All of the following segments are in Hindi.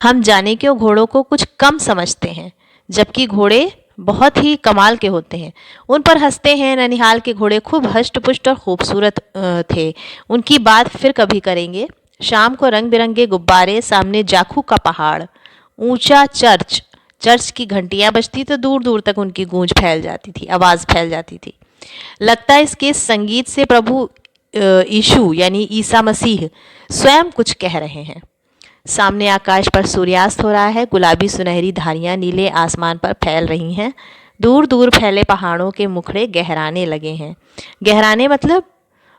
हम जाने क्यों घोड़ों को कुछ कम समझते हैं, जबकि घोड़े बहुत ही कमाल के होते हैं। उन पर हंसते हैं। ननिहाल के घोड़े खूब हष्ट-पुष्ट और खूबसूरत थे। उनकी बात फिर कभी करेंगे। शाम को रंग-बिरंगे गुब्बारे, सामने जाखू का पहाड़, ऊंचा चर्च। चर्च की घंटियां बजती तो दूर-दूर तक उनकी गूंज फैल जाती थी, आवाज फैल जाती थी। लगता है इसके संगीत से प्रभु यीशु यानी ईसा मसीह स्वयं कुछ कह रहे हैं। सामने आकाश पर सूर्यास्त हो रहा है। गुलाबी सुनहरी धारियां नीले आसमान पर फैल रही हैं। दूर दूर फैले पहाड़ों के मुखड़े गहराने लगे हैं। गहराने मतलब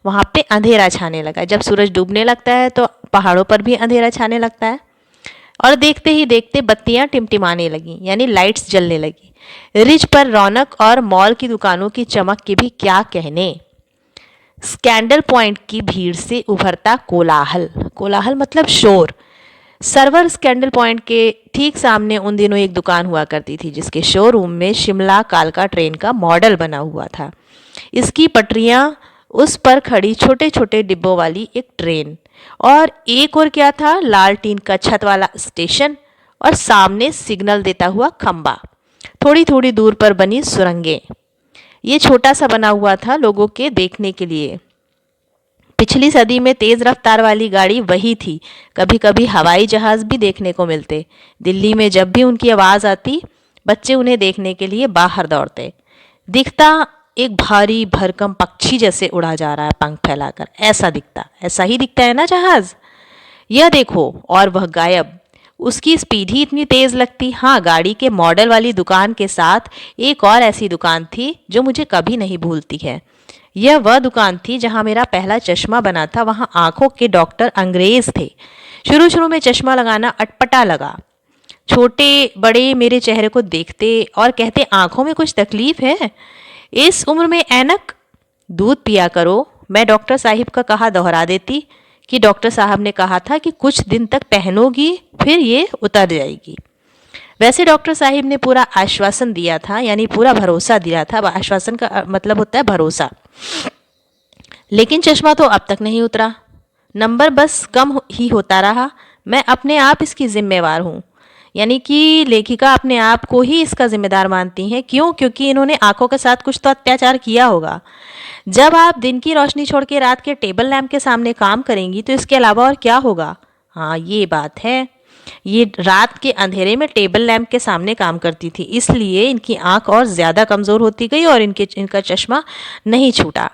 वहाँ पे अंधेरा छाने लगा। जब सूरज डूबने लगता है तो पहाड़ों पर भी अंधेरा छाने लगता है। और देखते ही देखते बत्तियां टिमटिमाने लगी, यानी लाइट्स जलने लगी। रिज पर रौनक और मॉल की दुकानों की चमक की भी क्या कहने। स्कैंडल पॉइंट की भीड़ से उभरता कोलाहल, कोलाहल मतलब शोर। सर्वर स्कैंडल पॉइंट के ठीक सामने उन दिनों एक दुकान हुआ करती थी, जिसके शोरूम में शिमला कालका ट्रेन का मॉडल बना हुआ था। इसकी पटरियां, उस पर खड़ी छोटे छोटे डिब्बों वाली एक ट्रेन, और एक और क्या था, लाल टीन का छत वाला स्टेशन, और सामने सिग्नल देता हुआ खंबा। थोड़ी थोड़ी दूर पर बनी सुरंगें। ये छोटा सा बना हुआ था लोगों के देखने के लिए। पिछली सदी में तेज रफ्तार वाली गाड़ी वही थी। कभी कभी हवाई जहाज भी देखने को मिलते। दिल्ली में जब भी उनकी आवाज आती, बच्चे उन्हें देखने के लिए बाहर दौड़ते। दिखता एक भारी भरकम पक्षी जैसे उड़ा जा रहा है पंख फैलाकर, ऐसा दिखता। ऐसा ही दिखता है ना जहाज। यह देखो, और वह गायब। उसकी स्पीड ही इतनी तेज लगती। हाँ, गाड़ी के मॉडल वाली दुकान के साथ एक और ऐसी दुकान थी जो मुझे कभी नहीं भूलती है। यह वह दुकान थी जहां मेरा पहला चश्मा बना था। वहां आंखों के डॉक्टर अंग्रेज थे। शुरू शुरू में चश्मा लगाना अटपटा लगा। छोटे बड़े मेरे चेहरे को देखते और कहते, आंखों में कुछ तकलीफ है, इस उम्र में ऐनक। दूध पिया करो, मैं डॉक्टर साहिब का कहा दोहरा देती कि डॉक्टर साहब ने कहा था कि कुछ दिन तक पहनोगी, फिर ये उतर जाएगी। वैसे डॉक्टर साहिब ने पूरा आश्वासन दिया था, यानी पूरा भरोसा दिया था। आश्वासन का मतलब होता है भरोसा। लेकिन चश्मा तो अब तक नहीं उतरा। नंबर बस कम ही होता रहा। मैं अपने आप इसकी जिम्मेवार हूँ। यानी कि लेखिका अपने आप को ही इसका जिम्मेदार मानती हैं। क्यों? क्योंकि इन्होंने आंखों के साथ कुछ तो अत्याचार किया होगा। जब आप दिन की रोशनी छोड़ के रात के टेबल लैंप के सामने काम करेंगी तो इसके अलावा और क्या होगा? हाँ, ये बात है। ये रात के अंधेरे में टेबल लैंप के सामने काम करती थी, इसलिए इनकी आंख और ज़्यादा कमज़ोर होती गई और इनका चश्मा नहीं छूटा।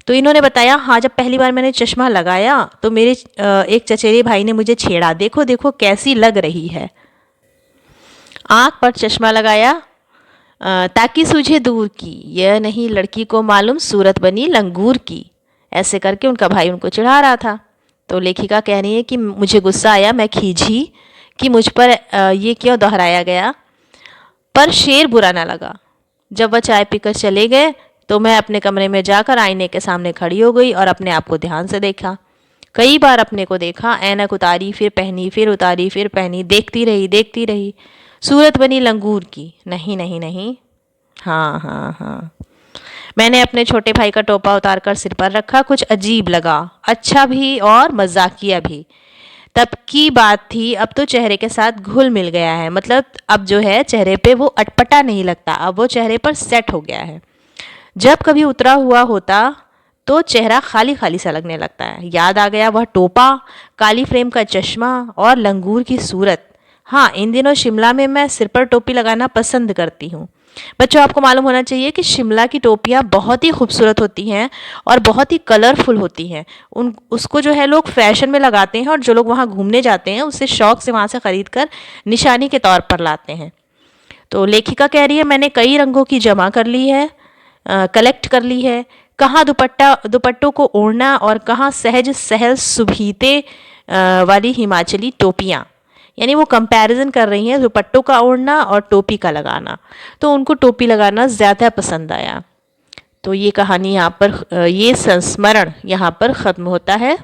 तो इन्होंने बताया, हाँ, जब पहली बार मैंने चश्मा लगाया तो मेरे एक चचेरे भाई ने मुझे छेड़ा, देखो देखो कैसी लग रही है। आंख पर चश्मा लगाया ताकि सूझे दूर की, यह नहीं लड़की को मालूम सूरत बनी लंगूर की। ऐसे करके उनका भाई उनको चिढ़ा रहा था। तो लेखिका कह रही है कि मुझे गुस्सा आया, मैं खींची कि मुझ पर ये क्यों दोहराया गया, पर शेर बुरा ना लगा। जब वह चाय पीकर चले गए तो मैं अपने कमरे में जाकर आईने के सामने खड़ी हो गई और अपने आप को ध्यान से देखा। कई बार अपने को देखा, ऐनक उतारी, फिर पहनी, फिर उतारी, फिर पहनी, देखती रही देखती रही। सूरत बनी लंगूर की, नहीं नहीं नहीं, हाँ हाँ हाँ। मैंने अपने छोटे भाई का टोपा उतारकर सिर पर रखा। कुछ अजीब लगा, अच्छा भी और मजाकिया भी। तब की बात थी, अब तो चेहरे के साथ घुल मिल गया है। मतलब अब जो है चेहरे पे वो अटपटा नहीं लगता, अब वो चेहरे पर सेट हो गया है। जब कभी उतरा हुआ होता तो चेहरा खाली खाली सा लगने लगता है। याद आ गया वह टोपा, काली फ्रेम का चश्मा और लंगूर की सूरत। हाँ, इन दिनों शिमला में मैं सिर पर टोपी लगाना पसंद करती हूँ। बच्चों, आपको मालूम होना चाहिए कि शिमला की टोपियाँ बहुत ही खूबसूरत होती हैं और बहुत ही कलरफुल होती हैं। उसको जो है लोग फैशन में लगाते हैं, और जो लोग वहाँ घूमने जाते हैं उससे शौक से वहाँ से ख़रीद कर निशानी के तौर पर लाते हैं। तो लेखिका कह रही है, मैंने कई रंगों की जमा कर ली है, कलेक्ट कर ली है। कहाँ दुपट्टों को ओढ़ना और कहाँ सहज सहल सुभीते वाली हिमाचली टोपियाँ। यानी वो कंपैरिजन कर रही हैं दुपट्टों का ओढ़ना और टोपी का लगाना। तो उनको टोपी लगाना ज़्यादा पसंद आया। तो ये कहानी यहाँ पर, ये संस्मरण यहाँ पर ख़त्म होता है।